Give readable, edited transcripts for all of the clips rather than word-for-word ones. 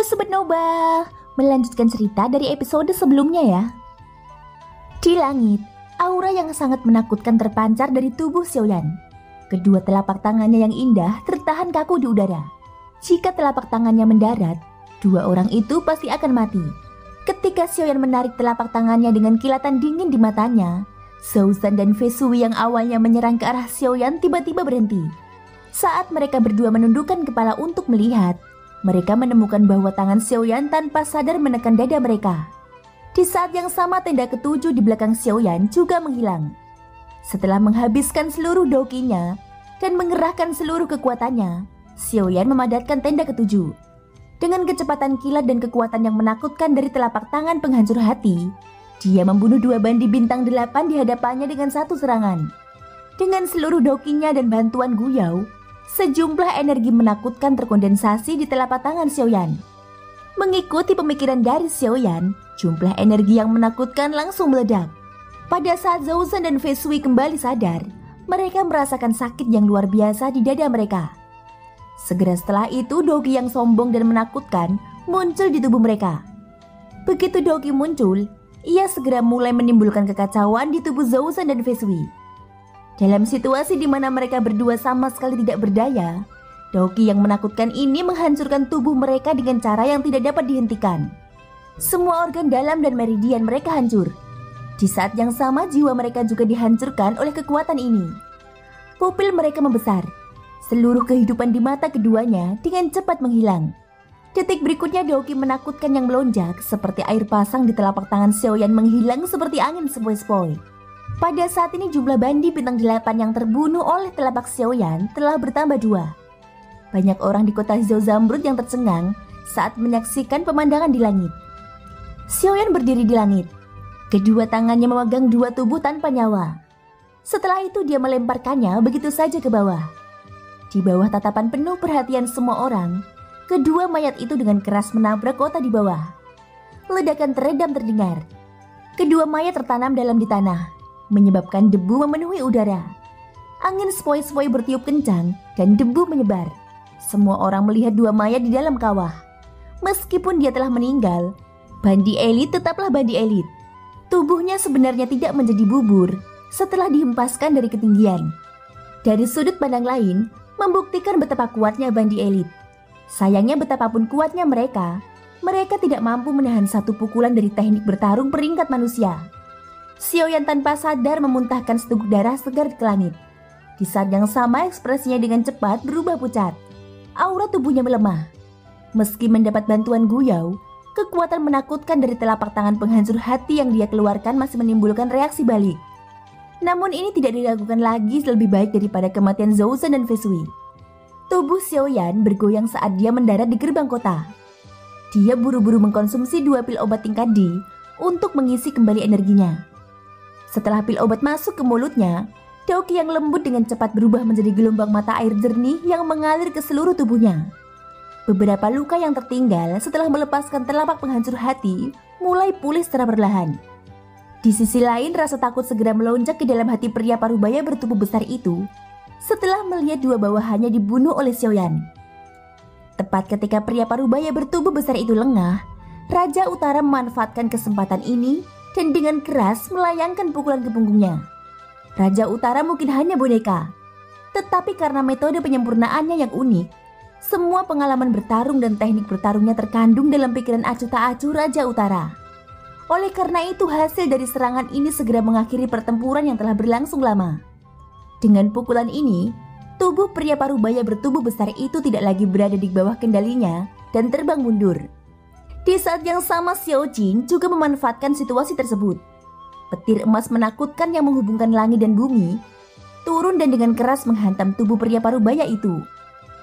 Halo Sobat Noba, melanjutkan cerita dari episode sebelumnya ya. Di langit, aura yang sangat menakutkan terpancar dari tubuh Xiaoyan. Kedua telapak tangannya yang indah tertahan kaku di udara. Jika telapak tangannya mendarat, dua orang itu pasti akan mati. Ketika Xiaoyan menarik telapak tangannya dengan kilatan dingin di matanya, Zhou Zhan dan Fei Shui yang awalnya menyerang ke arah Xiaoyan tiba-tiba berhenti. Saat mereka berdua menundukkan kepala untuk melihat, mereka menemukan bahwa tangan Xiaoyan tanpa sadar menekan dada mereka. Di saat yang sama tenda ketujuh di belakang Xiaoyan juga menghilang. Setelah menghabiskan seluruh dokinya dan mengerahkan seluruh kekuatannya, Xiaoyan memadatkan tenda ketujuh. Dengan kecepatan kilat dan kekuatan yang menakutkan dari telapak tangan penghancur hati, dia membunuh dua bandi bintang 8 di hadapannya dengan satu serangan. Dengan seluruh dokinya dan bantuan Guyao, sejumlah energi menakutkan terkondensasi di telapak tangan Xiaoyan. Mengikuti pemikiran dari Xiaoyan, jumlah energi yang menakutkan langsung meledak. Pada saat Zhou Zhan dan Fei Shui kembali sadar, mereka merasakan sakit yang luar biasa di dada mereka. Segera setelah itu, Doki yang sombong dan menakutkan muncul di tubuh mereka. Begitu Doki muncul, ia segera mulai menimbulkan kekacauan di tubuh Zhou Zhan dan Fei Shui. Dalam situasi di mana mereka berdua sama sekali tidak berdaya, Doki yang menakutkan ini menghancurkan tubuh mereka dengan cara yang tidak dapat dihentikan. Semua organ dalam dan meridian mereka hancur. Di saat yang sama jiwa mereka juga dihancurkan oleh kekuatan ini. Pupil mereka membesar. Seluruh kehidupan di mata keduanya dengan cepat menghilang. Detik berikutnya Doki menakutkan yang melonjak seperti air pasang di telapak tangan Xiaoyan menghilang seperti angin sepoi-sepoi. Pada saat ini jumlah bandi bintang 8 yang terbunuh oleh telapak Xiaoyan telah bertambah 2. Banyak orang di kota Hijau Zamrud yang tercengang saat menyaksikan pemandangan di langit. Xiaoyan berdiri di langit. Kedua tangannya memegang dua tubuh tanpa nyawa. Setelah itu dia melemparkannya begitu saja ke bawah. Di bawah tatapan penuh perhatian semua orang, kedua mayat itu dengan keras menabrak kota di bawah. Ledakan teredam terdengar. Kedua mayat tertanam dalam di tanah, menyebabkan debu memenuhi udara. Angin sepoi-sepoi bertiup kencang dan debu menyebar. Semua orang melihat dua mayat di dalam kawah. Meskipun dia telah meninggal, bandi elit tetaplah bandi elit. Tubuhnya sebenarnya tidak menjadi bubur setelah dihempaskan dari ketinggian. Dari sudut pandang lain, membuktikan betapa kuatnya bandi elit. Sayangnya betapapun kuatnya mereka tidak mampu menahan satu pukulan dari teknik bertarung peringkat manusia. Xiaoyan tanpa sadar memuntahkan seteguk darah segar ke langit. Di saat yang sama ekspresinya dengan cepat berubah pucat. Aura tubuhnya melemah. Meski mendapat bantuan Guyao, kekuatan menakutkan dari telapak tangan penghancur hati yang dia keluarkan masih menimbulkan reaksi balik. Namun ini tidak diragukan lagi lebih baik daripada kematian Zhou Zhan dan Fei Shui. Tubuh Xiaoyan bergoyang saat dia mendarat di gerbang kota. Dia buru-buru mengkonsumsi 2 pil obat tingkat D untuk mengisi kembali energinya. Setelah pil obat masuk ke mulutnya, Doki yang lembut dengan cepat berubah menjadi gelombang mata air jernih yang mengalir ke seluruh tubuhnya. Beberapa luka yang tertinggal setelah melepaskan telapak penghancur hati mulai pulih secara perlahan. Di sisi lain, rasa takut segera melonjak ke dalam hati pria parubaya bertubuh besar itu setelah melihat dua bawahannya dibunuh oleh Xiaoyan. Tepat ketika pria parubaya bertubuh besar itu lengah, Raja Utara memanfaatkan kesempatan ini dan dengan keras melayangkan pukulan ke punggungnya. Raja Utara mungkin hanya boneka, tetapi karena metode penyempurnaannya yang unik, semua pengalaman bertarung dan teknik bertarungnya terkandung dalam pikiran acuh tak acuh Raja Utara. Oleh karena itu hasil dari serangan ini segera mengakhiri pertempuran yang telah berlangsung lama. Dengan pukulan ini, tubuh pria parubaya bertubuh besar itu tidak lagi berada di bawah kendalinya dan terbang mundur. Di saat yang sama Xiao Jing juga memanfaatkan situasi tersebut. Petir emas menakutkan yang menghubungkan langit dan bumi turun dan dengan keras menghantam tubuh pria parubaya itu.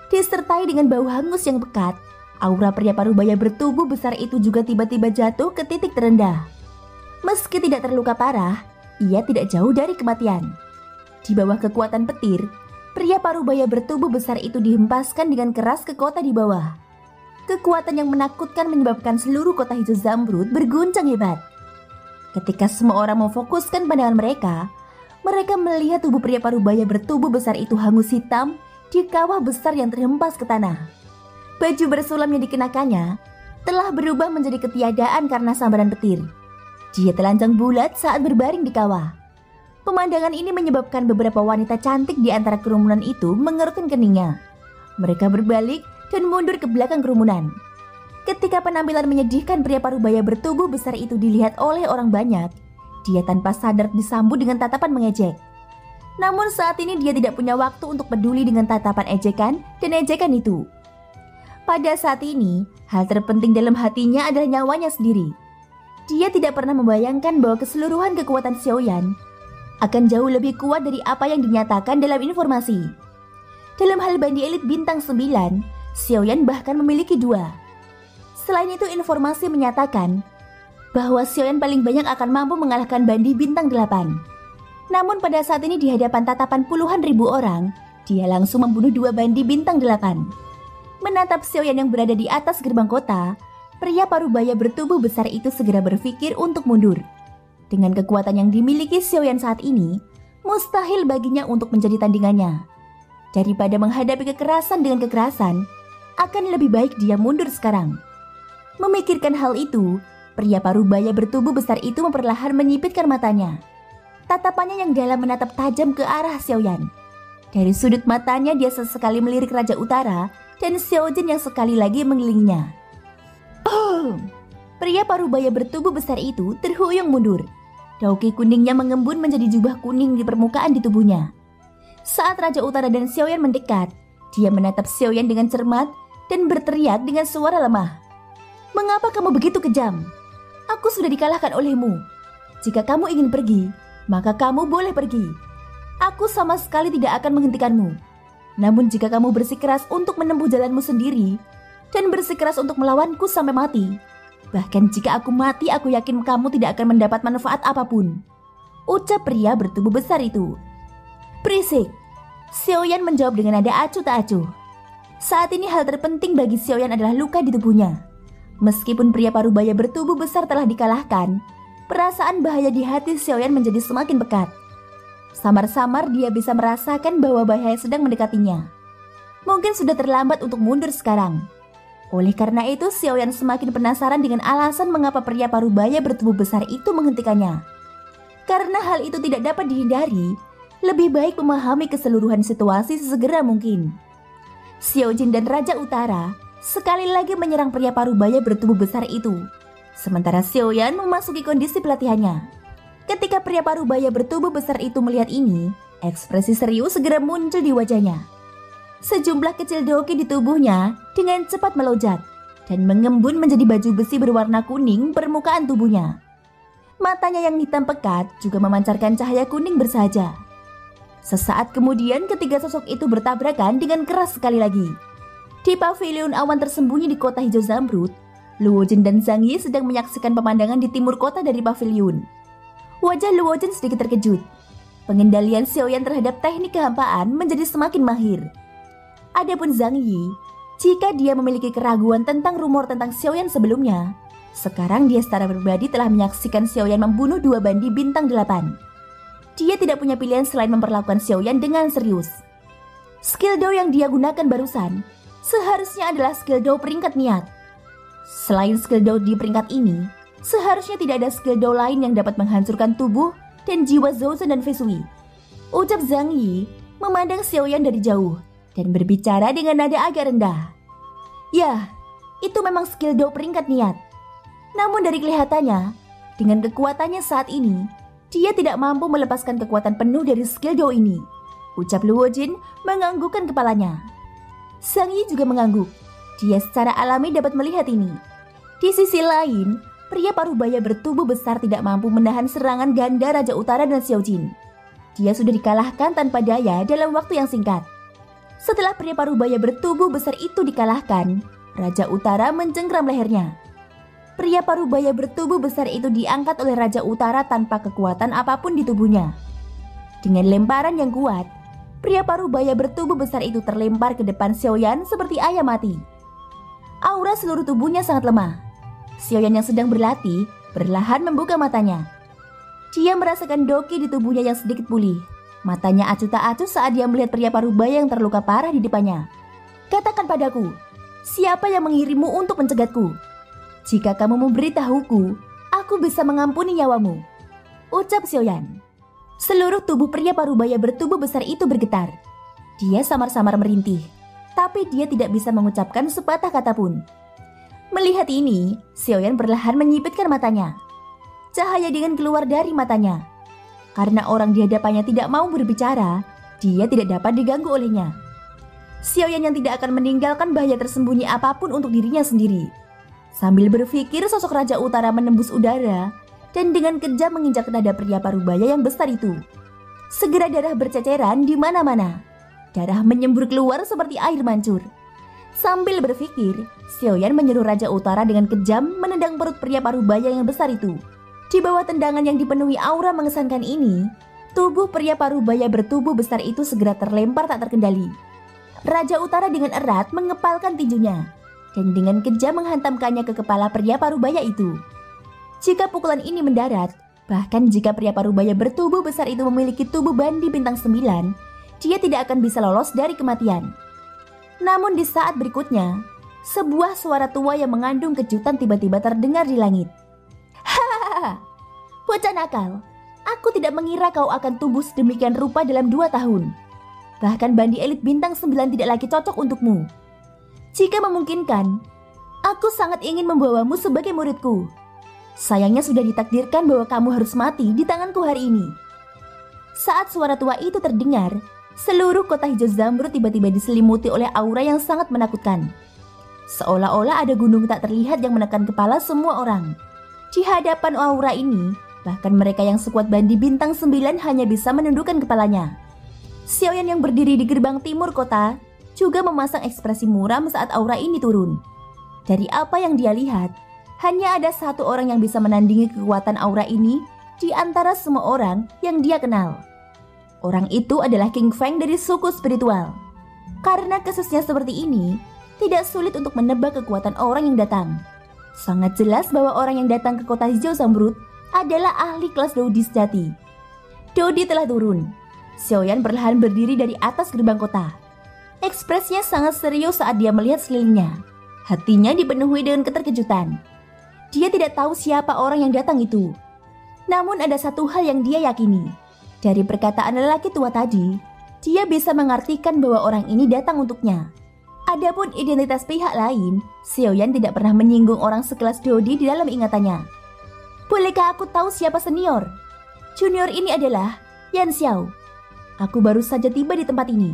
Disertai dengan bau hangus yang pekat, aura pria parubaya bertubuh besar itu juga tiba-tiba jatuh ke titik terendah. Meski tidak terluka parah, ia tidak jauh dari kematian. Di bawah kekuatan petir, pria parubaya bertubuh besar itu dihempaskan dengan keras ke kota di bawah. Kekuatan yang menakutkan menyebabkan seluruh kota Hijau Zamrud berguncang hebat. Ketika semua orang memfokuskan pandangan mereka melihat tubuh pria parubaya bertubuh besar itu hangus hitam di kawah besar yang terhempas ke tanah. Baju bersulam yang dikenakannya telah berubah menjadi ketiadaan karena sambaran petir. Dia telanjang bulat saat berbaring di kawah. Pemandangan ini menyebabkan beberapa wanita cantik di antara kerumunan itu mengerutkan keningnya. Mereka berbalik dan mundur ke belakang kerumunan. Ketika penampilan menyedihkan pria parubaya bertubuh besar itu dilihat oleh orang banyak, dia tanpa sadar disambut dengan tatapan mengejek. Namun saat ini dia tidak punya waktu untuk peduli dengan tatapan ejekan dan ejekan itu. Pada saat ini, hal terpenting dalam hatinya adalah nyawanya sendiri. Dia tidak pernah membayangkan bahwa keseluruhan kekuatan Xiaoyan akan jauh lebih kuat dari apa yang dinyatakan dalam informasi. Dalam hal bandi elit bintang 9, Xiaoyan bahkan memiliki 2. Selain itu, informasi menyatakan bahwa Xiaoyan paling banyak akan mampu mengalahkan bandi bintang 8. Namun pada saat ini di hadapan tatapan puluhan ribu orang, dia langsung membunuh 2 bandi bintang 8. Menatap Xiaoyan yang berada di atas gerbang kota, pria parubaya bertubuh besar itu segera berpikir untuk mundur. Dengan kekuatan yang dimiliki Xiaoyan saat ini, mustahil baginya untuk menjadi tandingannya. Daripada menghadapi kekerasan dengan kekerasan, akan lebih baik dia mundur sekarang. Memikirkan hal itu, pria parubaya bertubuh besar itu memperlahan menyipitkan matanya. Tatapannya yang dalam menatap tajam ke arah Xiaoyan. Dari sudut matanya dia sesekali melirik Raja Utara dan Xiaojin yang sekali lagi mengelilinginya. Oh! Pria parubaya bertubuh besar itu terhuyung mundur. Dauki kuningnya mengembun menjadi jubah kuning di permukaan di tubuhnya. Saat Raja Utara dan Xiaoyan mendekat, dia menatap Xiaoyan dengan cermat dan berteriak dengan suara lemah. "Mengapa kamu begitu kejam? Aku sudah dikalahkan olehmu. Jika kamu ingin pergi, maka kamu boleh pergi. Aku sama sekali tidak akan menghentikanmu. Namun jika kamu bersikeras untuk menempuh jalanmu sendiri dan bersikeras untuk melawanku sampai mati, bahkan jika aku mati aku yakin kamu tidak akan mendapat manfaat apapun," ucap pria bertubuh besar itu. "Berisik!" Xiaoyan menjawab dengan nada acuh tak acuh. Saat ini hal terpenting bagi Xiaoyan adalah luka di tubuhnya. Meskipun pria parubaya bertubuh besar telah dikalahkan, perasaan bahaya di hati Xiaoyan menjadi semakin pekat. Samar-samar dia bisa merasakan bahwa bahaya sedang mendekatinya. Mungkin sudah terlambat untuk mundur sekarang. Oleh karena itu, Xiaoyan semakin penasaran dengan alasan mengapa pria parubaya bertubuh besar itu menghentikannya. Karena hal itu tidak dapat dihindari, lebih baik memahami keseluruhan situasi sesegera mungkin. Xiaojin dan Raja Utara sekali lagi menyerang pria parubaya bertubuh besar itu. Sementara Xiaoyan memasuki kondisi pelatihannya. Ketika pria parubaya bertubuh besar itu melihat ini, ekspresi serius segera muncul di wajahnya. Sejumlah kecil doki di tubuhnya dengan cepat melonjak dan mengembun menjadi baju besi berwarna kuning permukaan tubuhnya. Matanya yang hitam pekat juga memancarkan cahaya kuning bersahaja. Sesaat kemudian ketiga sosok itu bertabrakan dengan keras sekali lagi. Di pavilion awan tersembunyi di kota hijau zamrud, Luojin dan Zhang Yi sedang menyaksikan pemandangan di timur kota dari pavilion. Wajah Luojin sedikit terkejut. Pengendalian Xiaoyan terhadap teknik kehampaan menjadi semakin mahir. Adapun Zhang Yi, jika dia memiliki keraguan tentang rumor tentang Xiaoyan sebelumnya, sekarang dia secara pribadi telah menyaksikan Xiaoyan membunuh 2 bandi bintang 8. Dia tidak punya pilihan selain memperlakukan Xiaoyan dengan serius. Skill Dao yang dia gunakan barusan seharusnya adalah skill Dao peringkat niat. Selain skill Dao di peringkat ini, seharusnya tidak ada skill Dao lain yang dapat menghancurkan tubuh dan jiwa Zhou dan Fei Shui. Ucap Zhang Yi memandang Xiaoyan dari jauh dan berbicara dengan nada agak rendah. Ya, itu memang skill Dao peringkat niat. Namun dari kelihatannya, dengan kekuatannya saat ini, dia tidak mampu melepaskan kekuatan penuh dari skill Dao ini. Ucap Luojin menganggukkan kepalanya. Zhang Yi juga mengangguk. Dia secara alami dapat melihat ini. Di sisi lain, pria parubaya bertubuh besar tidak mampu menahan serangan ganda Raja Utara dan Xiaojin. Dia sudah dikalahkan tanpa daya dalam waktu yang singkat. Setelah pria parubaya bertubuh besar itu dikalahkan, Raja Utara mencengkram lehernya. Pria parubaya bertubuh besar itu diangkat oleh Raja Utara tanpa kekuatan apapun di tubuhnya. Dengan lemparan yang kuat, pria parubaya bertubuh besar itu terlempar ke depan Xiaoyan seperti ayam mati. Aura seluruh tubuhnya sangat lemah. Xiaoyan yang sedang berlatih perlahan membuka matanya. Dia merasakan doki di tubuhnya yang sedikit pulih. Matanya acuh tak acuh saat dia melihat pria parubaya yang terluka parah di depannya. "Katakan padaku, siapa yang mengirimmu untuk mencegatku?" Jika kamu memberitahuku, aku bisa mengampuni nyawamu, ucap Xiaoyan. Seluruh tubuh pria parubaya bertubuh besar itu bergetar. Dia samar-samar merintih, tapi dia tidak bisa mengucapkan sepatah kata pun. Melihat ini, Xiaoyan perlahan menyipitkan matanya. Cahaya dingin keluar dari matanya. Karena orang di hadapannya tidak mau berbicara, dia tidak dapat diganggu olehnya. Xiaoyan yang tidak akan meninggalkan bahaya tersembunyi apapun untuk dirinya sendiri. Sambil berpikir, sosok Raja Utara menembus udara dan dengan kejam menginjak dada pria parubaya yang besar itu. Segera darah berceceran di mana-mana. Darah menyembur keluar seperti air mancur. Sambil berpikir, Xiaoyan menyuruh Raja Utara dengan kejam menendang perut pria parubaya yang besar itu. Di bawah tendangan yang dipenuhi aura mengesankan ini, tubuh pria parubaya bertubuh besar itu segera terlempar tak terkendali. Raja Utara dengan erat mengepalkan tinjunya dan dengan kejam menghantamkannya ke kepala pria parubaya itu. Jika pukulan ini mendarat, bahkan jika pria parubaya bertubuh besar itu memiliki tubuh bandi bintang 9, dia tidak akan bisa lolos dari kematian. Namun di saat berikutnya, sebuah suara tua yang mengandung kejutan tiba-tiba terdengar di langit. Hahaha, bocah nakal, aku tidak mengira kau akan tumbuh sedemikian rupa dalam 2 tahun. Bahkan bandi elit bintang 9 tidak lagi cocok untukmu. Jika memungkinkan, aku sangat ingin membawamu sebagai muridku. Sayangnya sudah ditakdirkan bahwa kamu harus mati di tanganku hari ini. Saat suara tua itu terdengar, seluruh kota hijau Zamrud tiba-tiba diselimuti oleh aura yang sangat menakutkan. Seolah-olah ada gunung tak terlihat yang menekan kepala semua orang. Di hadapan aura ini, bahkan mereka yang sekuat bandi bintang 9 hanya bisa menundukkan kepalanya. Xiaoyan yang berdiri di gerbang timur kota juga memasang ekspresi muram saat aura ini turun. Dari apa yang dia lihat, hanya ada satu orang yang bisa menandingi kekuatan aura ini di antara semua orang yang dia kenal. Orang itu adalah King Feng dari suku spiritual. Karena kasusnya seperti ini, tidak sulit untuk menebak kekuatan orang yang datang. Sangat jelas bahwa orang yang datang ke kota hijau Zamrud adalah ahli kelas Dodi sejati. Dodi telah turun. Xiaoyan perlahan berdiri dari atas gerbang kota. Ekspresinya sangat serius saat dia melihat sekelilingnya. Hatinya dipenuhi dengan keterkejutan. Dia tidak tahu siapa orang yang datang itu. Namun ada satu hal yang dia yakini. Dari perkataan lelaki tua tadi, dia bisa mengartikan bahwa orang ini datang untuknya. Adapun identitas pihak lain, Xiaoyan tidak pernah menyinggung orang sekelas Dodi di dalam ingatannya. Bolehkah aku tahu siapa senior? Junior ini adalah Yan Xiao. Aku baru saja tiba di tempat ini.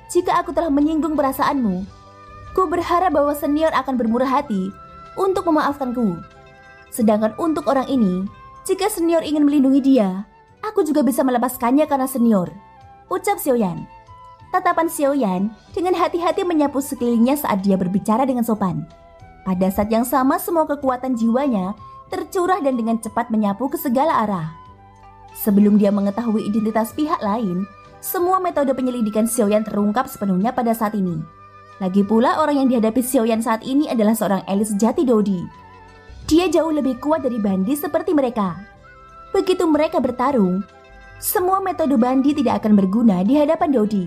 Jika aku telah menyinggung perasaanmu, ku berharap bahwa senior akan bermurah hati untuk memaafkanku. Sedangkan untuk orang ini, jika senior ingin melindungi dia, aku juga bisa melepaskannya karena senior, ucap Xiaoyan. Tatapan Xiaoyan dengan hati-hati menyapu sekelilingnya saat dia berbicara dengan sopan. Pada saat yang sama semua kekuatan jiwanya tercurah dan dengan cepat menyapu ke segala arah. Sebelum dia mengetahui identitas pihak lain, semua metode penyelidikan Xiaoyan terungkap sepenuhnya pada saat ini. Lagi pula orang yang dihadapi Xiaoyan saat ini adalah seorang elit sejati Dodi. Dia jauh lebih kuat dari bandi seperti mereka. Begitu mereka bertarung, semua metode bandi tidak akan berguna di hadapan Dodi.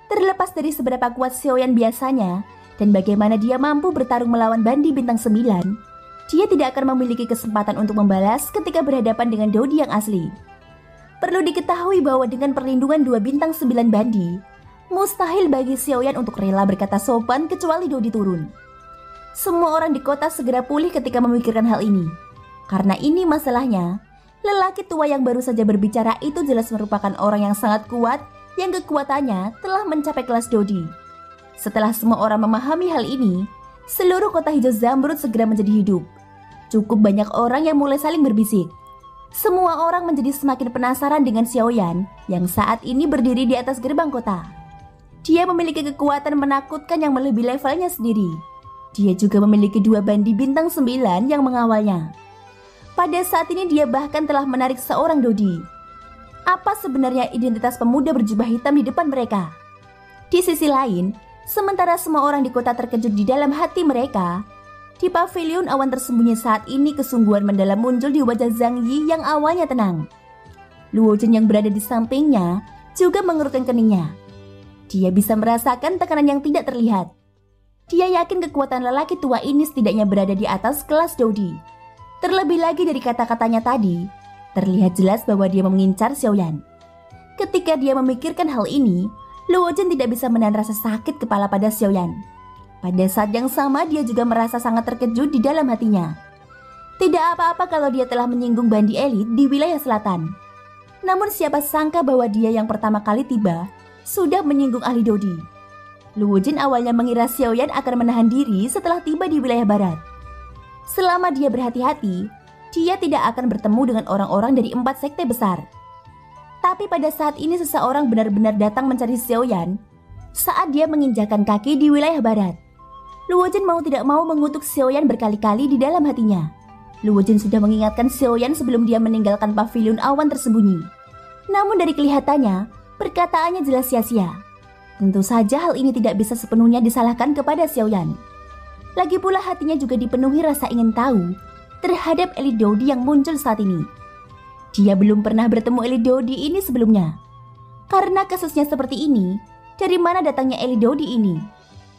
Terlepas dari seberapa kuat Xiaoyan biasanya dan bagaimana dia mampu bertarung melawan bandi bintang 9, dia tidak akan memiliki kesempatan untuk membalas ketika berhadapan dengan Dodi yang asli. Perlu diketahui bahwa dengan perlindungan 2 bintang 9 bandi, mustahil bagi Xiaoyan untuk rela berkata sopan kecuali Dodi turun. Semua orang di kota segera pulih ketika memikirkan hal ini. Karena ini masalahnya, lelaki tua yang baru saja berbicara itu jelas merupakan orang yang sangat kuat yang kekuatannya telah mencapai kelas Dodi. Setelah semua orang memahami hal ini, seluruh kota hijau Zamrud segera menjadi hidup. Cukup banyak orang yang mulai saling berbisik. Semua orang menjadi semakin penasaran dengan Xiaoyan yang saat ini berdiri di atas gerbang kota. Dia memiliki kekuatan menakutkan yang melebihi levelnya sendiri. Dia juga memiliki 2 bandi bintang 9 yang mengawalnya. Pada saat ini dia bahkan telah menarik seorang Dodi. Apa sebenarnya identitas pemuda berjubah hitam di depan mereka? Di sisi lain, sementara semua orang di kota terkejut di dalam hati mereka, di pavilion awan tersembunyi saat ini kesungguhan mendalam muncul di wajah Zhang Yi yang awalnya tenang. Luo Jun yang berada di sampingnya juga mengerutkan keningnya. Dia bisa merasakan tekanan yang tidak terlihat. Dia yakin kekuatan lelaki tua ini setidaknya berada di atas kelas Dodi. Terlebih lagi dari kata-katanya tadi, terlihat jelas bahwa dia mengincar Xiaoyan. Ketika dia memikirkan hal ini, Luo Jin tidak bisa menahan rasa sakit kepala pada Xiaoyan. Pada saat yang sama dia juga merasa sangat terkejut di dalam hatinya. Tidak apa-apa kalau dia telah menyinggung bandi elit di wilayah selatan. Namun siapa sangka bahwa dia yang pertama kali tiba sudah menyinggung ahli Dodi. Luo Jin awalnya mengira Xiaoyan akan menahan diri setelah tiba di wilayah barat. Selama dia berhati-hati, dia tidak akan bertemu dengan orang-orang dari 4 sekte besar. Tapi pada saat ini seseorang benar-benar datang mencari Xiaoyan saat dia menginjakan kaki di wilayah barat. Luo Jin mau tidak mau mengutuk Xiaoyan berkali-kali di dalam hatinya. Luo Jin sudah mengingatkan Xiaoyan sebelum dia meninggalkan pavilion awan tersembunyi. Namun dari kelihatannya, perkataannya jelas sia-sia. Tentu saja hal ini tidak bisa sepenuhnya disalahkan kepada Xiaoyan. Lagi pula hatinya juga dipenuhi rasa ingin tahu terhadap elit Dodi yang muncul saat ini. Dia belum pernah bertemu elit Dodi ini sebelumnya. Karena kasusnya seperti ini, dari mana datangnya elit Dodi ini?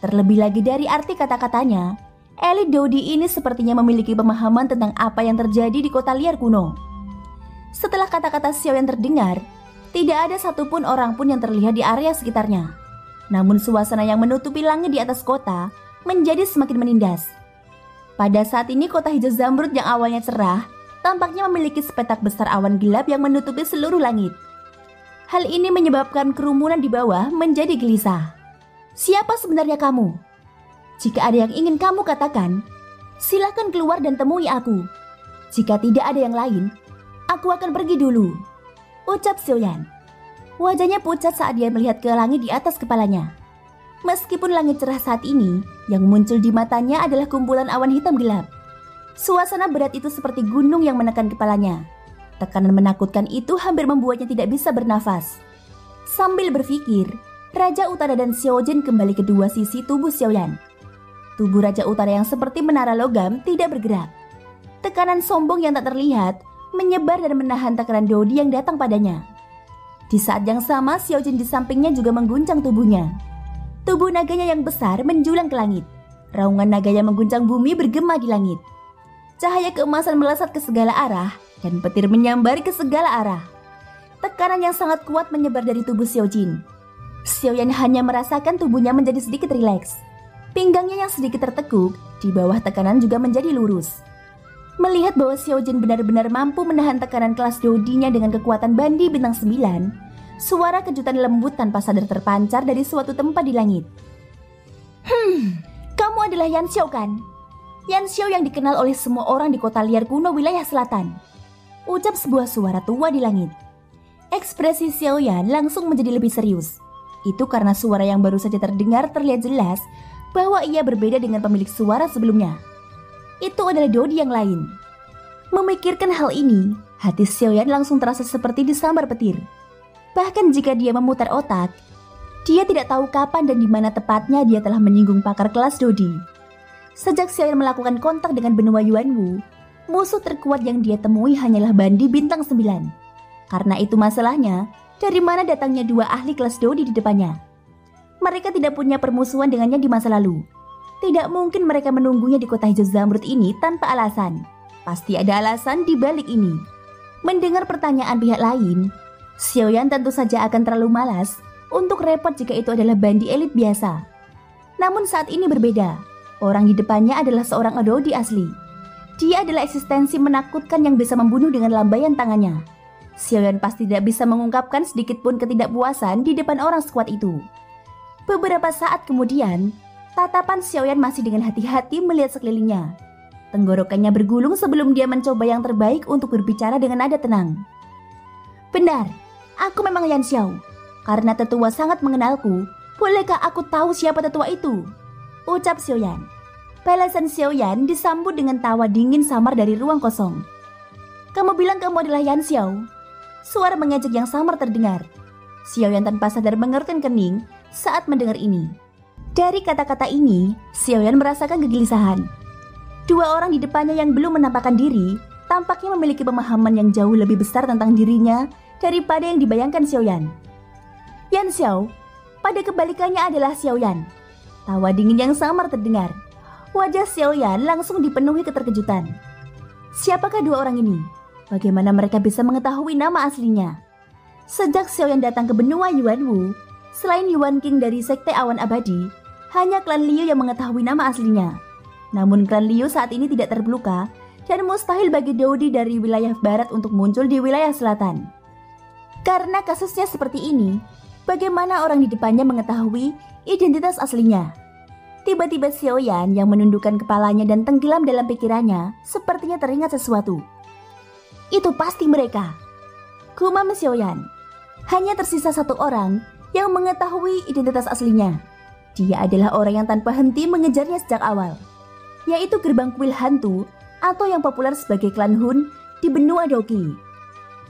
Terlebih lagi dari arti kata-katanya, elit Dodi ini sepertinya memiliki pemahaman tentang apa yang terjadi di kota liar kuno. Setelah kata-kata Xiaoyan terdengar, tidak ada satupun orang pun yang terlihat di area sekitarnya. Namun suasana yang menutupi langit di atas kota menjadi semakin menindas. Pada saat ini kota hijau zamrud yang awalnya cerah, tampaknya memiliki sepetak besar awan gelap yang menutupi seluruh langit. Hal ini menyebabkan kerumunan di bawah menjadi gelisah. Siapa sebenarnya kamu? Jika ada yang ingin kamu katakan, silakan keluar dan temui aku. Jika tidak ada yang lain, aku akan pergi dulu, ucap Xiaoyan. Wajahnya pucat saat dia melihat ke langit di atas kepalanya. Meskipun langit cerah saat ini, yang muncul di matanya adalah kumpulan awan hitam gelap. Suasana berat itu seperti gunung yang menekan kepalanya. Tekanan menakutkan itu hampir membuatnya tidak bisa bernafas. Sambil berpikir, Raja Utara dan Xiao Jin kembali ke dua sisi tubuh Xiaoyan. Tubuh Raja Utara yang seperti menara logam tidak bergerak. Tekanan sombong yang tak terlihat menyebar dan menahan tekanan Dodi yang datang padanya. Di saat yang sama, Xiao Jin di sampingnya juga mengguncang tubuhnya. Tubuh naganya yang besar menjulang ke langit. Raungan naga yang mengguncang bumi bergema di langit. Cahaya keemasan melesat ke segala arah dan petir menyambar ke segala arah. Tekanan yang sangat kuat menyebar dari tubuh Xiao Jin. Xiaoyan hanya merasakan tubuhnya menjadi sedikit rileks. Pinggangnya yang sedikit tertekuk, di bawah tekanan juga menjadi lurus. Melihat bahwa Xiao Jin benar-benar mampu menahan tekanan kelas Dodinya dengan kekuatan bandi bintang 9, suara kejutan lembut tanpa sadar terpancar dari suatu tempat di langit. Kamu adalah Yan Xiao kan? Yan Xiao yang dikenal oleh semua orang di kota liar kuno wilayah selatan, ucap sebuah suara tua di langit. Ekspresi Xiaoyan langsung menjadi lebih serius. Itu karena suara yang baru saja terdengar terlihat jelas bahwa ia berbeda dengan pemilik suara sebelumnya. Itu adalah Dodi yang lain. Memikirkan hal ini, hati Xiaoyan langsung terasa seperti disambar petir. Bahkan jika dia memutar otak, dia tidak tahu kapan dan di mana tepatnya dia telah menyinggung pakar kelas Dodi. Sejak Xiaoyan melakukan kontak dengan benua Yuanwu, musuh terkuat yang dia temui hanyalah bandi bintang 9. Karena itu masalahnya, dari mana datangnya dua ahli kelas Dodi di depannya? Mereka tidak punya permusuhan dengannya di masa lalu. Tidak mungkin mereka menunggunya di kota hijau zamrud ini tanpa alasan. Pasti ada alasan di balik ini. Mendengar pertanyaan pihak lain, Xiaoyan tentu saja akan terlalu malas untuk repot jika itu adalah bandi elit biasa. Namun saat ini berbeda. Orang di depannya adalah seorang Dodi asli. Dia adalah eksistensi menakutkan yang bisa membunuh dengan lambaian tangannya. Xiaoyan pasti tidak bisa mengungkapkan sedikit pun ketidakpuasan di depan orang sekuat itu. Beberapa saat kemudian, tatapan Xiaoyan masih dengan hati-hati melihat sekelilingnya. Tenggorokannya bergulung sebelum dia mencoba yang terbaik untuk berbicara dengan nada tenang. Benar, aku memang Yan Xiao. Karena tetua sangat mengenalku, bolehkah aku tahu siapa tetua itu? Ucap Xiaoyan. Balasan Xiaoyan disambut dengan tawa dingin samar dari ruang kosong. Kamu bilang kamu adalah Yan Xiao? Suara mengejek yang samar terdengar. Xiaoyan tanpa sadar mengerutkan kening saat mendengar ini. Dari kata-kata ini, Xiaoyan merasakan kegelisahan. Dua orang di depannya yang belum menampakkan diri, tampaknya memiliki pemahaman yang jauh lebih besar tentang dirinya daripada yang dibayangkan Xiaoyan. Yan Xiao, pada kebalikannya adalah Xiaoyan. Tawa dingin yang samar terdengar. Wajah Xiaoyan langsung dipenuhi keterkejutan. Siapakah dua orang ini? Bagaimana mereka bisa mengetahui nama aslinya? Sejak Xiaoyan datang ke benua Yuanwu, selain Yuan King dari Sekte Awan Abadi, hanya klan Liu yang mengetahui nama aslinya. Namun klan Liu saat ini tidak terluka dan mustahil bagi Dodi dari wilayah barat untuk muncul di wilayah selatan. Karena kasusnya seperti ini, bagaimana orang di depannya mengetahui identitas aslinya? Tiba-tiba Xiaoyan yang menundukkan kepalanya dan tenggelam dalam pikirannya sepertinya teringat sesuatu. Itu pasti mereka. Gumam Xiaoyan. Hanya tersisa satu orang yang mengetahui identitas aslinya. Dia adalah orang yang tanpa henti mengejarnya sejak awal, yaitu gerbang kuil hantu atau yang populer sebagai klan Hun di benua Doki.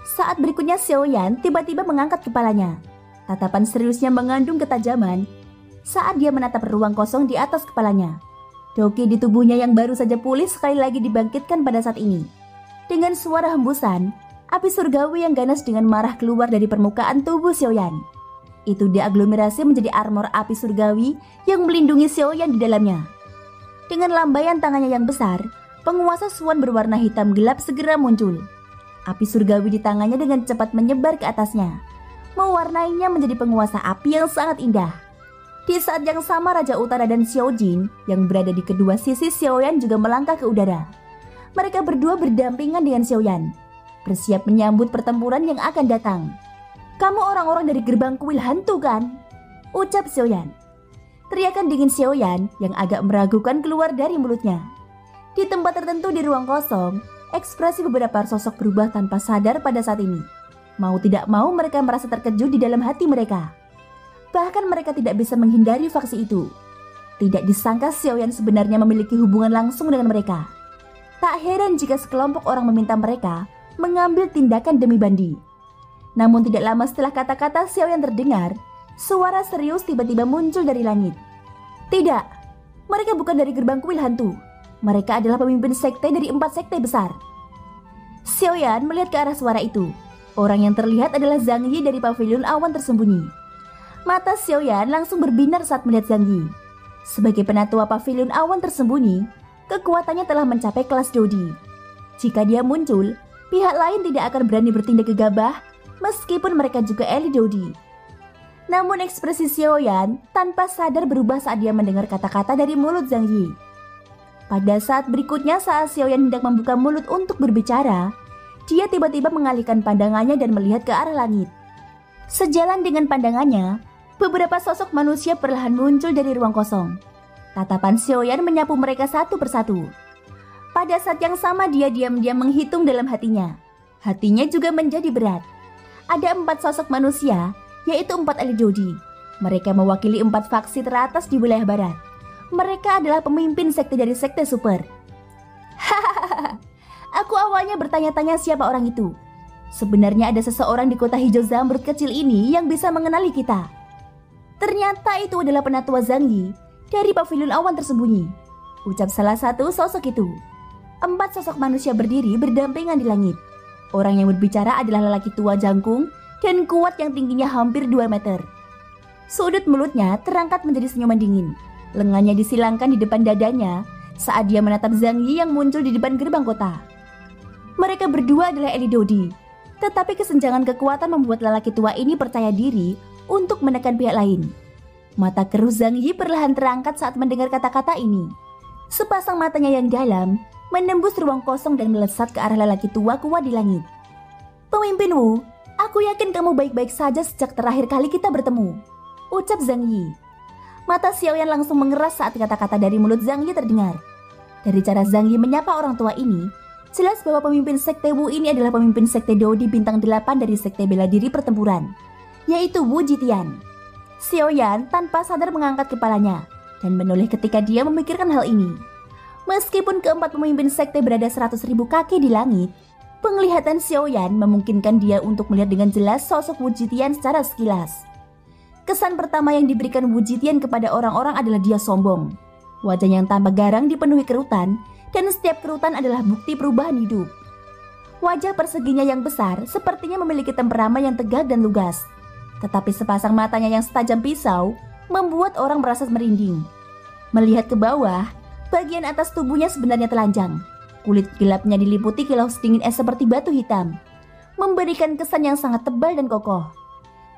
Saat berikutnya Xiaoyan tiba-tiba mengangkat kepalanya. Tatapan seriusnya mengandung ketajaman saat dia menatap ruang kosong di atas kepalanya. Doki di tubuhnya yang baru saja pulih sekali lagi dibangkitkan pada saat ini. Dengan suara hembusan, api surgawi yang ganas dengan marah keluar dari permukaan tubuh Xiaoyan. Itu diaglomerasi menjadi armor api surgawi yang melindungi Xiaoyan di dalamnya. Dengan lambaian tangannya yang besar, penguasa Suan berwarna hitam gelap segera muncul. Api surgawi di tangannya dengan cepat menyebar ke atasnya, mewarnainya menjadi penguasa api yang sangat indah. Di saat yang sama Raja Utara dan Xiao Jin yang berada di kedua sisi Xiaoyan juga melangkah ke udara. Mereka berdua berdampingan dengan Xiaoyan, bersiap menyambut pertempuran yang akan datang. "Kamu orang-orang dari gerbang kuil hantu kan?" ucap Xiaoyan. Teriakan dingin Xiaoyan yang agak meragukan keluar dari mulutnya. Di tempat tertentu di ruang kosong, ekspresi beberapa sosok berubah tanpa sadar pada saat ini. Mau tidak mau mereka merasa terkejut di dalam hati mereka. Bahkan mereka tidak bisa menghindari faksi itu. Tidak disangka Xiaoyan sebenarnya memiliki hubungan langsung dengan mereka. Tak heran jika sekelompok orang meminta mereka mengambil tindakan demi Bandi. Namun tidak lama setelah kata-kata Xiaoyan terdengar, suara serius tiba-tiba muncul dari langit. "Tidak, mereka bukan dari gerbang kuil hantu. Mereka adalah pemimpin sekte dari 4 sekte besar." Xiaoyan melihat ke arah suara itu. Orang yang terlihat adalah Zhang Yi dari pavilion awan tersembunyi. Mata Xiaoyan langsung berbinar saat melihat Zhang Yi. Sebagai penatua pavilion awan tersembunyi, kekuatannya telah mencapai kelas Dodi. Jika dia muncul, pihak lain tidak akan berani bertindak gegabah meskipun mereka juga elit Dodi. Namun ekspresi Xiaoyan tanpa sadar berubah saat dia mendengar kata-kata dari mulut Zhang Yi. Pada saat berikutnya saat Xiaoyan hendak membuka mulut untuk berbicara, dia tiba-tiba mengalihkan pandangannya dan melihat ke arah langit. Sejalan dengan pandangannya, beberapa sosok manusia perlahan muncul dari ruang kosong. Tatapan Xiaoyan menyapu mereka satu persatu. Pada saat yang sama dia diam-diam menghitung dalam hatinya. Hatinya juga menjadi berat. Ada 4 sosok manusia, yaitu 4 elit Dodi. Mereka mewakili 4 faksi teratas di wilayah barat. Mereka adalah pemimpin sekte dari sekte super. Hahaha, aku awalnya bertanya-tanya siapa orang itu. Sebenarnya ada seseorang di kota hijau zamrud kecil ini yang bisa mengenali kita. Ternyata itu adalah penatua Zhang Yi dari pavilion awan tersembunyi, ucap salah satu sosok itu. 4 sosok manusia berdiri berdampingan di langit. Orang yang berbicara adalah lelaki tua jangkung dan kuat yang tingginya hampir 2 meter. Sudut mulutnya terangkat menjadi senyuman dingin. Lengannya disilangkan di depan dadanya saat dia menatap Zhang Yi yang muncul di depan gerbang kota. Mereka berdua adalah elit Dodi, tetapi kesenjangan kekuatan membuat lelaki tua ini percaya diri untuk menekan pihak lain. Mata keruh Zhang Yi perlahan terangkat saat mendengar kata-kata ini. Sepasang matanya yang dalam menembus ruang kosong dan melesat ke arah lelaki tua kuat di langit. "Pemimpin Wu, aku yakin kamu baik-baik saja sejak terakhir kali kita bertemu," ucap Zhang Yi. Mata Xiaoyan langsung mengeras saat kata-kata dari mulut Zhang Yi terdengar. Dari cara Zhang Yi menyapa orang tua ini, jelas bahwa pemimpin sekte Wu ini adalah pemimpin sekte Dodi bintang 8 dari sekte bela diri pertempuran, yaitu Wu Jitian. Xiaoyan tanpa sadar mengangkat kepalanya dan menoleh ketika dia memikirkan hal ini. Meskipun keempat pemimpin sekte berada 100.000 kaki di langit, penglihatan Xiaoyan memungkinkan dia untuk melihat dengan jelas sosok Wu Jitian secara sekilas. Kesan pertama yang diberikan Wu Jitian kepada orang-orang adalah dia sombong. Wajahnya yang tanpa garang dipenuhi kerutan, dan setiap kerutan adalah bukti perubahan hidup. Wajah perseginya yang besar sepertinya memiliki temperamen yang tegak dan lugas. Tetapi sepasang matanya yang setajam pisau membuat orang merasa merinding. Melihat ke bawah, bagian atas tubuhnya sebenarnya telanjang. Kulit gelapnya diliputi kilau sedingin es seperti batu hitam, memberikan kesan yang sangat tebal dan kokoh.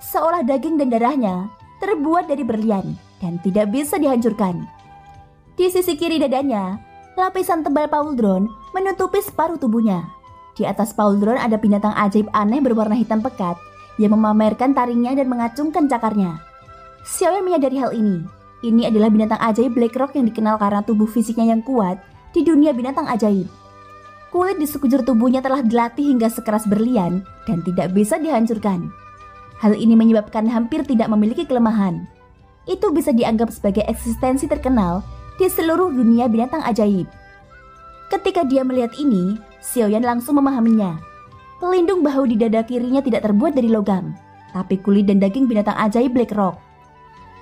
Seolah daging dan darahnya terbuat dari berlian dan tidak bisa dihancurkan. Di sisi kiri dadanya, lapisan tebal pauldron menutupi separuh tubuhnya. Di atas pauldron ada binatang ajaib aneh berwarna hitam pekat yang memamerkan taringnya dan mengacungkan cakarnya. Xiaoyan menyadari hal ini. Ini adalah binatang ajaib Blackrock yang dikenal karena tubuh fisiknya yang kuat di dunia binatang ajaib. Kulit di sekujur tubuhnya telah dilatih hingga sekeras berlian dan tidak bisa dihancurkan. Hal ini menyebabkan hampir tidak memiliki kelemahan. Itu bisa dianggap sebagai eksistensi terkenal di seluruh dunia binatang ajaib. Ketika dia melihat ini, Xiaoyan langsung memahaminya. Pelindung bahu di dada kirinya tidak terbuat dari logam, tapi kulit dan daging binatang ajaib Blackrock.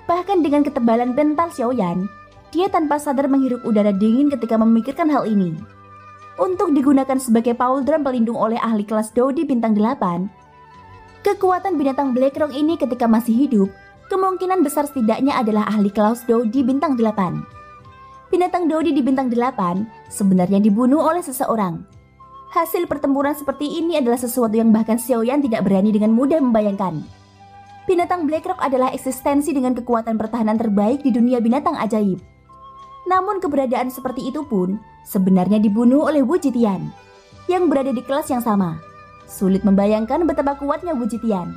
Bahkan dengan ketebalan mental Xiaoyan, dia tanpa sadar menghirup udara dingin ketika memikirkan hal ini. Untuk digunakan sebagai pauldron pelindung oleh ahli kelas Dodi bintang 8, kekuatan binatang Blackrock ini ketika masih hidup, kemungkinan besar setidaknya adalah ahli kelas Dodi bintang 8. Binatang Dodi di bintang 8 sebenarnya dibunuh oleh seseorang. Hasil pertempuran seperti ini adalah sesuatu yang bahkan Xiaoyan tidak berani dengan mudah membayangkan. Binatang Blackrock adalah eksistensi dengan kekuatan pertahanan terbaik di dunia binatang ajaib. Namun keberadaan seperti itu pun sebenarnya dibunuh oleh Wu Jitian yang berada di kelas yang sama. Sulit membayangkan betapa kuatnya Wu Jitian.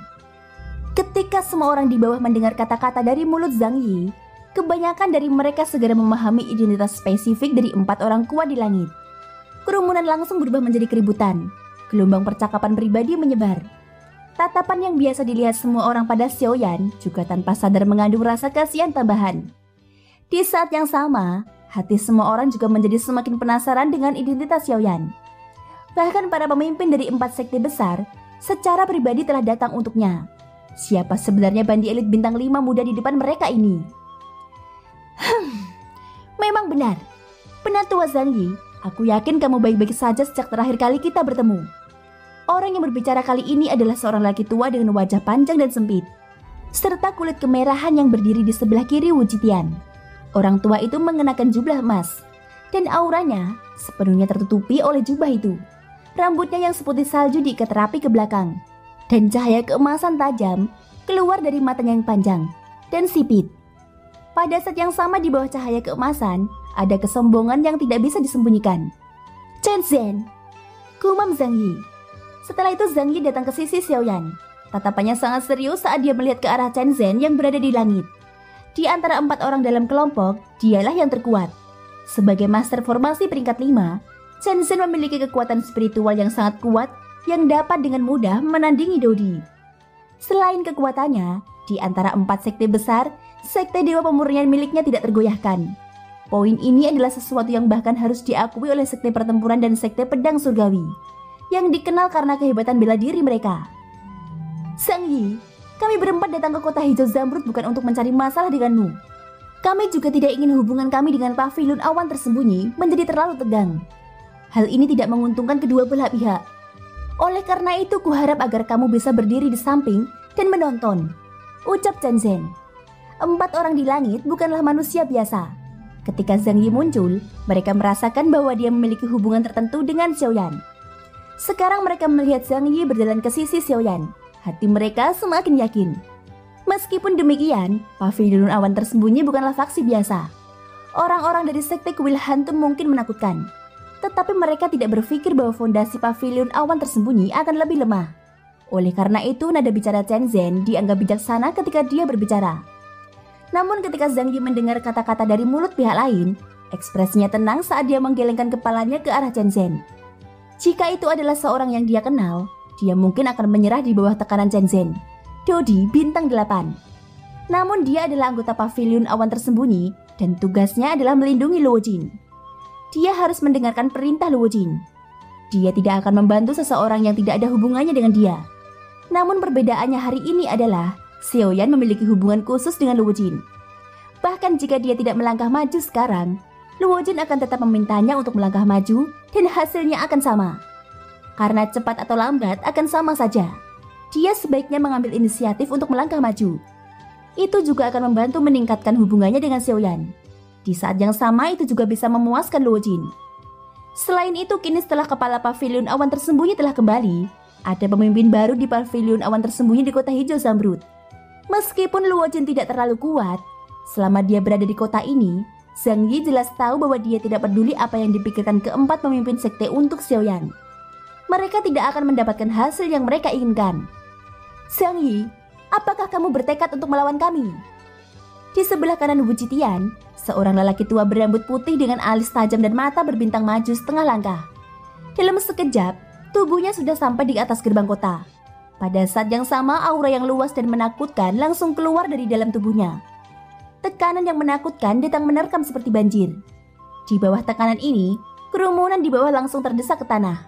Ketika semua orang di bawah mendengar kata-kata dari mulut Zhang Yi, kebanyakan dari mereka segera memahami identitas spesifik dari 4 orang kuat di langit. Kerumunan langsung berubah menjadi keributan. Gelombang percakapan pribadi menyebar. Tatapan yang biasa dilihat semua orang pada Xiaoyan juga tanpa sadar mengandung rasa kasihan tambahan. Di saat yang sama, hati semua orang juga menjadi semakin penasaran dengan identitas Xiaoyan. Bahkan para pemimpin dari 4 sekte besar secara pribadi telah datang untuknya. Siapa sebenarnya bandi elit bintang 5 muda di depan mereka ini? Memang benar. Penatua Zhang Yi, aku yakin kamu baik-baik saja sejak terakhir kali kita bertemu. Orang yang berbicara kali ini adalah seorang laki tua dengan wajah panjang dan sempit, serta kulit kemerahan yang berdiri di sebelah kiri Wu Jitian. Orang tua itu mengenakan jubah emas, dan auranya sepenuhnya tertutupi oleh jubah itu. Rambutnya yang seputih salju diikat rapi ke belakang, dan cahaya keemasan tajam keluar dari matanya yang panjang dan sipit. Pada saat yang sama di bawah cahaya keemasan, ada kesombongan yang tidak bisa disembunyikan. Chen Zhen, gumam Zhang Yi. Setelah itu Zhang Yi datang ke sisi Xiaoyan. Tatapannya sangat serius saat dia melihat ke arah Chen Zhen yang berada di langit. Di antara 4 orang dalam kelompok, dialah yang terkuat. Sebagai master formasi peringkat 5, Chen Zhen memiliki kekuatan spiritual yang sangat kuat yang dapat dengan mudah menandingi Dodi. Selain kekuatannya, di antara 4 sekte besar, sekte Dewa Pemurnian miliknya tidak tergoyahkan. Poin ini adalah sesuatu yang bahkan harus diakui oleh sekte pertempuran dan sekte pedang surgawi, yang dikenal karena kehebatan bela diri mereka. Zhang Yi, kami berempat datang ke kota hijau Zamrud bukan untuk mencari masalah denganmu. Kami juga tidak ingin hubungan kami dengan pavilion awan tersembunyi menjadi terlalu tegang. Hal ini tidak menguntungkan kedua belah pihak. Oleh karena itu kuharap agar kamu bisa berdiri di samping dan menonton, ucap Chen Zhen. 4 orang di langit bukanlah manusia biasa. Ketika Zhang Yi muncul, mereka merasakan bahwa dia memiliki hubungan tertentu dengan Xiaoyan. Sekarang mereka melihat Zhang Yi berjalan ke sisi Xiaoyan. Hati mereka semakin yakin. Meskipun demikian, pavilion awan tersembunyi bukanlah faksi biasa. Orang-orang dari sekte kuil hantu mungkin menakutkan, tetapi mereka tidak berpikir bahwa fondasi pavilion awan tersembunyi akan lebih lemah. Oleh karena itu, nada bicara Chen Zhen dianggap bijaksana ketika dia berbicara. Namun ketika Zhang Yi mendengar kata-kata dari mulut pihak lain, ekspresinya tenang saat dia menggelengkan kepalanya ke arah Chen Zhen. Jika itu adalah seorang yang dia kenal, dia mungkin akan menyerah di bawah tekanan Chen Zhen, Dodi bintang 8. Namun dia adalah anggota pavilion awan tersembunyi dan tugasnya adalah melindungi Luo Jin. Dia harus mendengarkan perintah Luo Jin. Dia tidak akan membantu seseorang yang tidak ada hubungannya dengan dia. Namun perbedaannya hari ini adalah Xiaoyan memiliki hubungan khusus dengan Luo Jin. Bahkan jika dia tidak melangkah maju sekarang, Luo Jin akan tetap memintanya untuk melangkah maju dan hasilnya akan sama. Karena cepat atau lambat akan sama saja. Dia sebaiknya mengambil inisiatif untuk melangkah maju. Itu juga akan membantu meningkatkan hubungannya dengan Xiaoyan. Di saat yang sama itu juga bisa memuaskan Luo Jin. Selain itu, kini setelah kepala pavilion awan tersembunyi telah kembali, ada pemimpin baru di pavilion awan tersembunyi di kota hijau Zamrud. Meskipun Luo Jin tidak terlalu kuat, selama dia berada di kota ini, Zhang Yi jelas tahu bahwa dia tidak peduli apa yang dipikirkan keempat pemimpin sekte untuk Xiaoyan. Mereka tidak akan mendapatkan hasil yang mereka inginkan. Zhang Yi, apakah kamu bertekad untuk melawan kami? Di sebelah kanan Wu Jitian, seorang lelaki tua berambut putih dengan alis tajam dan mata berbintang maju setengah langkah. Dalam sekejap, tubuhnya sudah sampai di atas gerbang kota. Pada saat yang sama, aura yang luas dan menakutkan langsung keluar dari dalam tubuhnya. Tekanan yang menakutkan datang menerkam seperti banjir. Di bawah tekanan ini, kerumunan di bawah langsung terdesak ke tanah.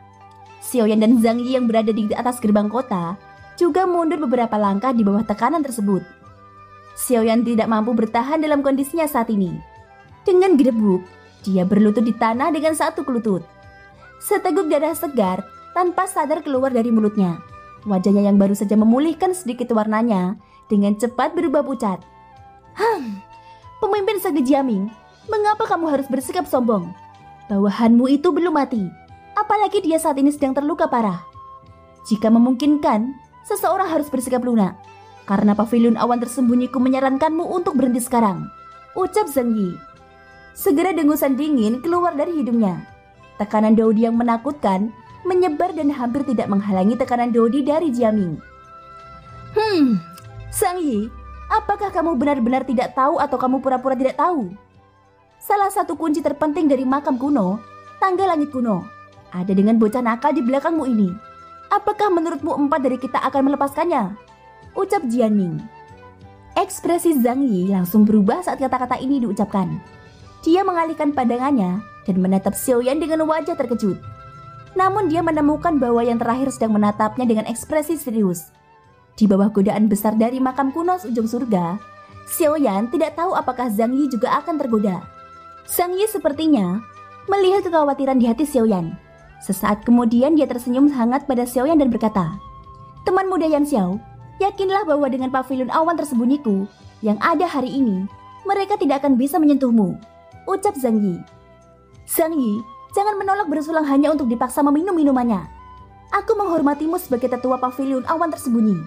Xiaoyan dan Zhang Yi yang berada di atas gerbang kota juga mundur beberapa langkah di bawah tekanan tersebut. Xiaoyan tidak mampu bertahan dalam kondisinya saat ini. Dengan gedebuk, dia berlutut di tanah dengan satu kelutut. Seteguk darah segar tanpa sadar keluar dari mulutnya. Wajahnya yang baru saja memulihkan sedikit warnanya dengan cepat berubah pucat. Pemimpin sekte Jiaming, mengapa kamu harus bersikap sombong? Bawahanmu itu belum mati, apalagi dia saat ini sedang terluka parah. Jika memungkinkan, seseorang harus bersikap lunak. Karena pavilion awan tersembunyiku menyarankanmu untuk berhenti sekarang, ucap Zhang Yi. Segera dengusan dingin keluar dari hidungnya. Tekanan Dodi yang menakutkan menyebar dan hampir tidak menghalangi tekanan Dodi dari Jiaming. Zhang Yi, apakah kamu benar-benar tidak tahu atau kamu pura-pura tidak tahu? Salah satu kunci terpenting dari makam kuno, tangga langit kuno, ada dengan bocah nakal di belakangmu ini. Apakah menurutmu 4 dari kita akan melepaskannya? Ucap Jianming. Ekspresi Zhang Yi langsung berubah saat kata-kata ini diucapkan. Dia mengalihkan pandangannya dan menatap Xiaoyan dengan wajah terkejut. Namun dia menemukan bahwa yang terakhir sedang menatapnya dengan ekspresi serius. Di bawah godaan besar dari makam kuno ujung surga, Xiaoyan tidak tahu apakah Zhang Yi juga akan tergoda. Zhang Yi sepertinya melihat kekhawatiran di hati Xiaoyan. Sesaat kemudian dia tersenyum hangat pada Xiaoyan dan berkata, "Teman muda Yan Xiao, yakinlah bahwa dengan pavilion awan tersembunyiku yang ada hari ini, mereka tidak akan bisa menyentuhmu," ucap Zhang Yi. "Zhang Yi, jangan menolak bersulang hanya untuk dipaksa meminum minumannya. Aku menghormatimu sebagai tetua pavilion awan tersembunyi.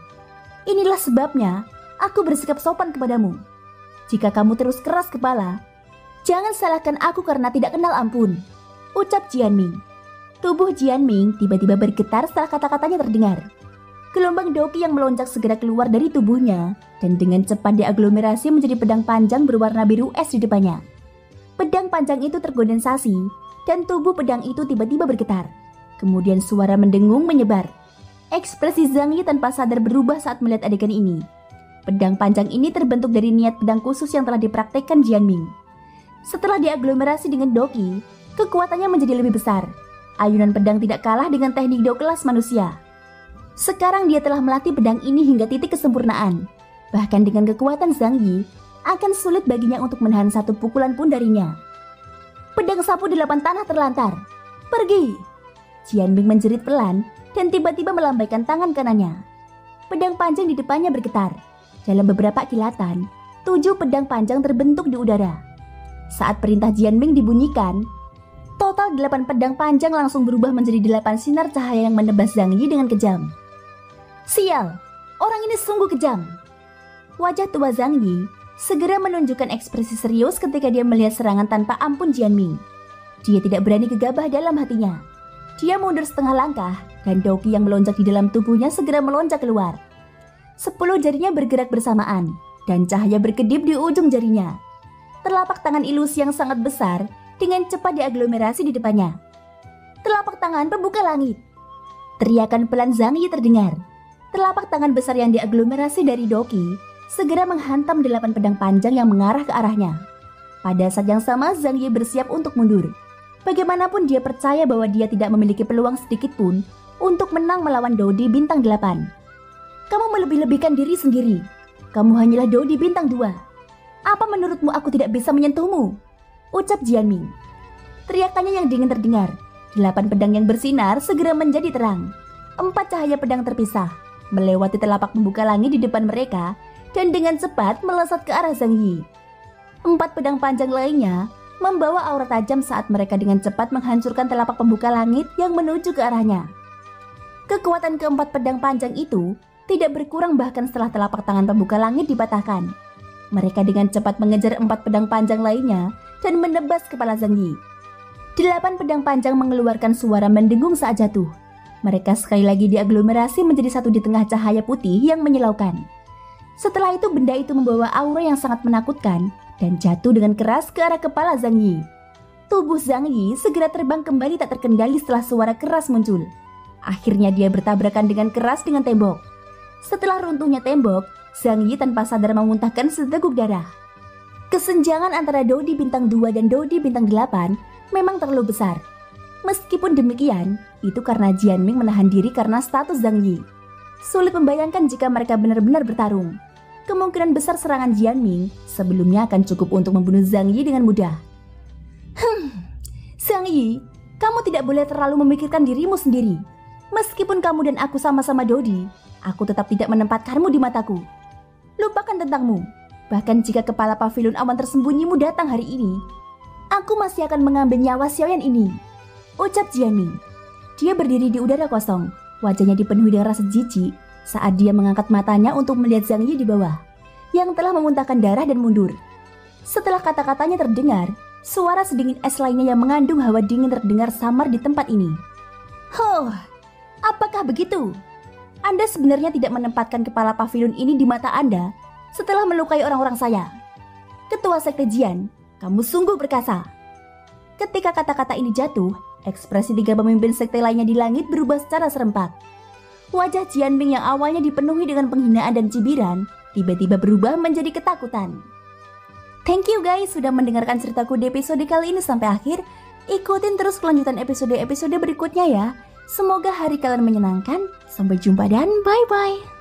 Inilah sebabnya aku bersikap sopan kepadamu. Jika kamu terus keras kepala, jangan salahkan aku karena tidak kenal ampun," ucap Jianming. Tubuh Jianming tiba-tiba bergetar setelah kata-katanya terdengar. Gelombang Doqi yang melonjak segera keluar dari tubuhnya dan dengan cepat diaglomerasi menjadi pedang panjang berwarna biru es di depannya. Pedang panjang itu terkondensasi dan tubuh pedang itu tiba-tiba bergetar. Kemudian suara mendengung menyebar. Ekspresi Zhang Yi tanpa sadar berubah saat melihat adegan ini. Pedang panjang ini terbentuk dari niat pedang khusus yang telah dipraktekkan Jianming. Setelah diaglomerasi dengan Doqi, kekuatannya menjadi lebih besar. Ayunan pedang tidak kalah dengan teknik Do kelas manusia. Sekarang dia telah melatih pedang ini hingga titik kesempurnaan. Bahkan dengan kekuatan Zhang Yi, akan sulit baginya untuk menahan satu pukulan pun darinya. Pedang sapu 8 tanah terlantar. "Pergi!" Jianming menjerit pelan dan tiba-tiba melambaikan tangan kanannya. Pedang panjang di depannya bergetar. Dalam beberapa kilatan, 7 pedang panjang terbentuk di udara. Saat perintah Jianming dibunyikan, total 8 pedang panjang langsung berubah menjadi 8 sinar cahaya yang menebas Zhang Yi dengan kejam. "Sial, orang ini sungguh kejam." Wajah tua Zhang Yi segera menunjukkan ekspresi serius ketika dia melihat serangan tanpa ampun Jianming. Dia tidak berani gegabah dalam hatinya. Dia mundur setengah langkah dan Doqi yang melonjak di dalam tubuhnya segera melonjak keluar. 10 jarinya bergerak bersamaan dan cahaya berkedip di ujung jarinya. Telapak tangan ilusi yang sangat besar dengan cepat diaglomerasi di depannya. "Telapak tangan pembuka langit!" Teriakan pelan Zhang Yi terdengar. Telapak tangan besar yang diaglomerasi dari Doqi segera menghantam 8 pedang panjang yang mengarah ke arahnya. Pada saat yang sama, Zhang Yi bersiap untuk mundur. Bagaimanapun dia percaya bahwa dia tidak memiliki peluang sedikit pun untuk menang melawan Dodi bintang 8. "Kamu melebih-lebihkan diri sendiri. Kamu hanyalah Dodi bintang 2. Apa menurutmu aku tidak bisa menyentuhmu?" ucap Jianming. Teriakannya yang dingin terdengar. 8 pedang yang bersinar segera menjadi terang. 4 cahaya pedang terpisah, melewati telapak membuka langit di depan mereka dan dengan cepat melesat ke arah Zhang Yi. 4 pedang panjang lainnya membawa aura tajam saat mereka dengan cepat menghancurkan telapak pembuka langit yang menuju ke arahnya. Kekuatan keempat pedang panjang itu tidak berkurang bahkan setelah telapak tangan pembuka langit dipatahkan. Mereka dengan cepat mengejar 4 pedang panjang lainnya dan menebas kepala Zhang Yi. 8 pedang panjang mengeluarkan suara mendengung saat jatuh. Mereka sekali lagi diaglomerasi menjadi satu di tengah cahaya putih yang menyilaukan. Setelah itu benda itu membawa aura yang sangat menakutkan dan jatuh dengan keras ke arah kepala Zhang Yi. Tubuh Zhang Yi segera terbang kembali tak terkendali setelah suara keras muncul. Akhirnya dia bertabrakan dengan keras dengan tembok. Setelah runtuhnya tembok, Zhang Yi tanpa sadar memuntahkan seteguk darah. Kesenjangan antara Dodi bintang 2 dan Dodi bintang 8 memang terlalu besar. Meskipun demikian, itu karena Jianming menahan diri karena status Zhang Yi. Sulit membayangkan jika mereka benar-benar bertarung. Kemungkinan besar serangan Jianming sebelumnya akan cukup untuk membunuh Zhang Yi dengan mudah. Zhang Yi, kamu tidak boleh terlalu memikirkan dirimu sendiri. Meskipun kamu dan aku sama-sama Dodi, aku tetap tidak menempatkanmu di mataku. Lupakan tentangmu. Bahkan jika kepala pavilion awan tersembunyimu datang hari ini, aku masih akan mengambil nyawa Xiaoyan ini, ucap Jianming. Dia berdiri di udara kosong, wajahnya dipenuhi dengan rasa jijik saat dia mengangkat matanya untuk melihat Zhang Yi di bawah, yang telah memuntahkan darah dan mundur. Setelah kata-katanya terdengar, suara sedingin es lainnya yang mengandung hawa dingin terdengar samar di tempat ini. Apakah begitu? Anda sebenarnya tidak menempatkan kepala pavilion ini di mata Anda setelah melukai orang-orang saya. Ketua Sekte Jian, kamu sungguh perkasa. Ketika kata-kata ini jatuh, ekspresi 3 pemimpin sekte lainnya di langit berubah secara serempak. Wajah Jianming yang awalnya dipenuhi dengan penghinaan dan cibiran, tiba-tiba berubah menjadi ketakutan. Thank you guys sudah mendengarkan ceritaku di episode kali ini sampai akhir. Ikutin terus kelanjutan episode-episode berikutnya ya. Semoga hari kalian menyenangkan. Sampai jumpa dan bye-bye.